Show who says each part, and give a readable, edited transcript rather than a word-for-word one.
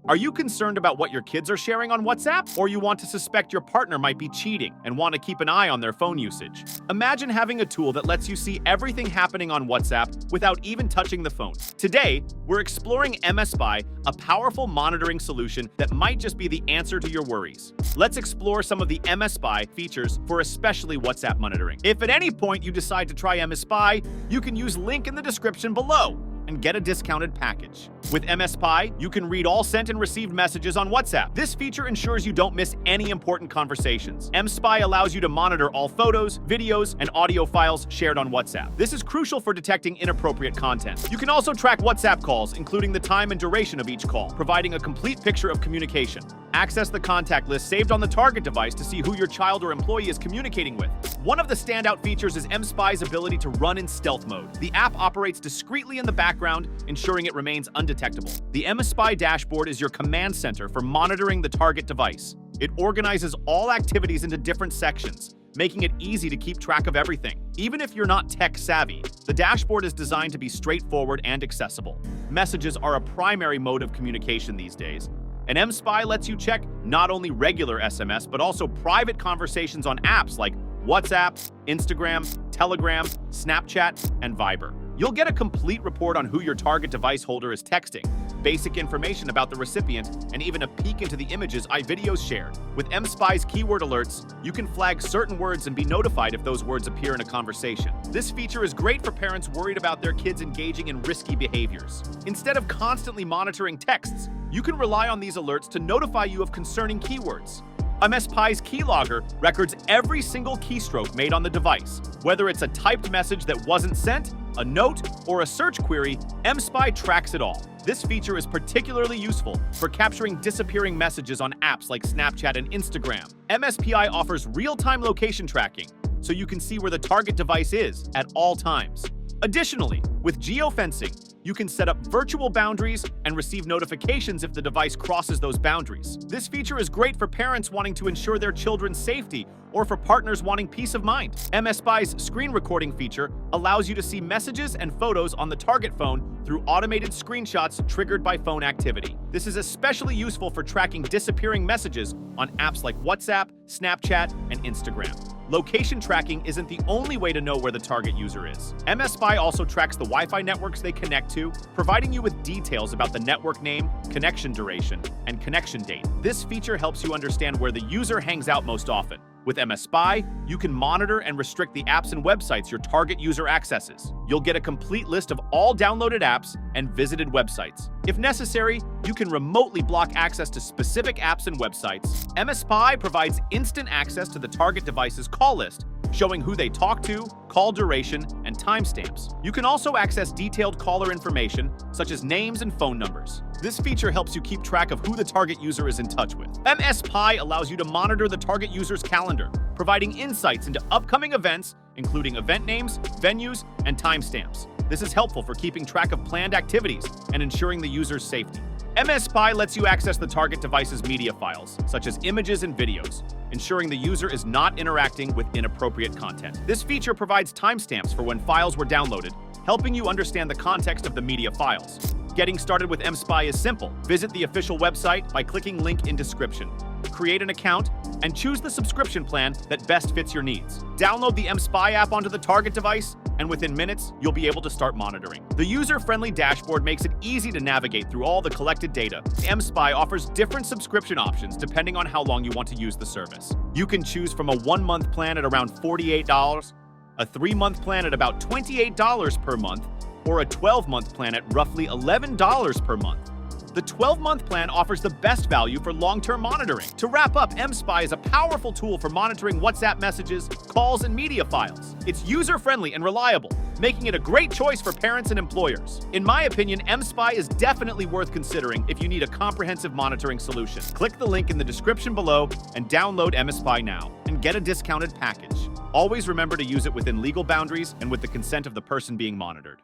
Speaker 1: Are you concerned about what your kids are sharing on WhatsApp? Or you want to suspect your partner might be cheating and want to keep an eye on their phone usage? Imagine having a tool that lets you see everything happening on WhatsApp without even touching the phone. Today, we're exploring mSpy, a powerful monitoring solution that might just be the answer to your worries. Let's explore some of the mSpy features for especially WhatsApp monitoring. If at any point you decide to try mSpy, you can use link in the description below and get a discounted package. With mSpy, you can read all sent and received messages on WhatsApp. This feature ensures you don't miss any important conversations. mSpy allows you to monitor all photos, videos, and audio files shared on WhatsApp. This is crucial for detecting inappropriate content. You can also track WhatsApp calls, including the time and duration of each call, providing a complete picture of communication. Access the contact list saved on the target device to see who your child or employee is communicating with. One of the standout features is mSpy's ability to run in stealth mode. The app operates discreetly in the background, ensuring it remains undetectable. The mSpy dashboard is your command center for monitoring the target device. It organizes all activities into different sections, making it easy to keep track of everything. Even if you're not tech-savvy, the dashboard is designed to be straightforward and accessible. Messages are a primary mode of communication these days, and mSpy lets you check not only regular SMS, but also private conversations on apps like WhatsApp, Instagram, Telegram, Snapchat, and Viber. You'll get a complete report on who your target device holder is texting, basic information about the recipient, and even a peek into the images videos shared. With mSpy's keyword alerts, you can flag certain words and be notified if those words appear in a conversation. This feature is great for parents worried about their kids engaging in risky behaviors. Instead of constantly monitoring texts, you can rely on these alerts to notify you of concerning keywords. mSpy's keylogger records every single keystroke made on the device. Whether it's a typed message that wasn't sent, a note, or a search query, mSpy tracks it all. This feature is particularly useful for capturing disappearing messages on apps like Snapchat and Instagram. mSpy offers real-time location tracking, so you can see where the target device is at all times. Additionally, with geofencing, you can set up virtual boundaries and receive notifications if the device crosses those boundaries. This feature is great for parents wanting to ensure their children's safety or for partners wanting peace of mind. mSpy's screen recording feature allows you to see messages and photos on the target phone through automated screenshots triggered by phone activity. This is especially useful for tracking disappearing messages on apps like WhatsApp, Snapchat, and Instagram. Location tracking isn't the only way to know where the target user is. mSpy also tracks the Wi-Fi networks they connect to, providing you with details about the network name, connection duration, and connection date. This feature helps you understand where the user hangs out most often. With mSpy, you can monitor and restrict the apps and websites your target user accesses. You'll get a complete list of all downloaded apps and visited websites. If necessary, you can remotely block access to specific apps and websites. mSpy provides instant access to the target device's call list, showing who they talk to, call duration, and timestamps. You can also access detailed caller information, such as names and phone numbers. This feature helps you keep track of who the target user is in touch with. mSpy allows you to monitor the target user's calendar, providing insights into upcoming events, including event names, venues, and timestamps. This is helpful for keeping track of planned activities and ensuring the user's safety. mSpy lets you access the target device's media files, such as images and videos, ensuring the user is not interacting with inappropriate content. This feature provides timestamps for when files were downloaded, helping you understand the context of the media files. Getting started with mSpy is simple. Visit the official website by clicking link in description. Create an account, and choose the subscription plan that best fits your needs. Download the mSpy app onto the target device, and within minutes, you'll be able to start monitoring. The user-friendly dashboard makes it easy to navigate through all the collected data. mSpy offers different subscription options depending on how long you want to use the service. You can choose from a 1-month plan at around $48, a 3-month plan at about $28 per month, or a 12-month plan at roughly $11 per month. The 12-month plan offers the best value for long-term monitoring. To wrap up, mSpy is a powerful tool for monitoring WhatsApp messages, calls, and media files. It's user-friendly and reliable, making it a great choice for parents and employers. In my opinion, mSpy is definitely worth considering if you need a comprehensive monitoring solution. Click the link in the description below and download mSpy now and get a discounted package. Always remember to use it within legal boundaries and with the consent of the person being monitored.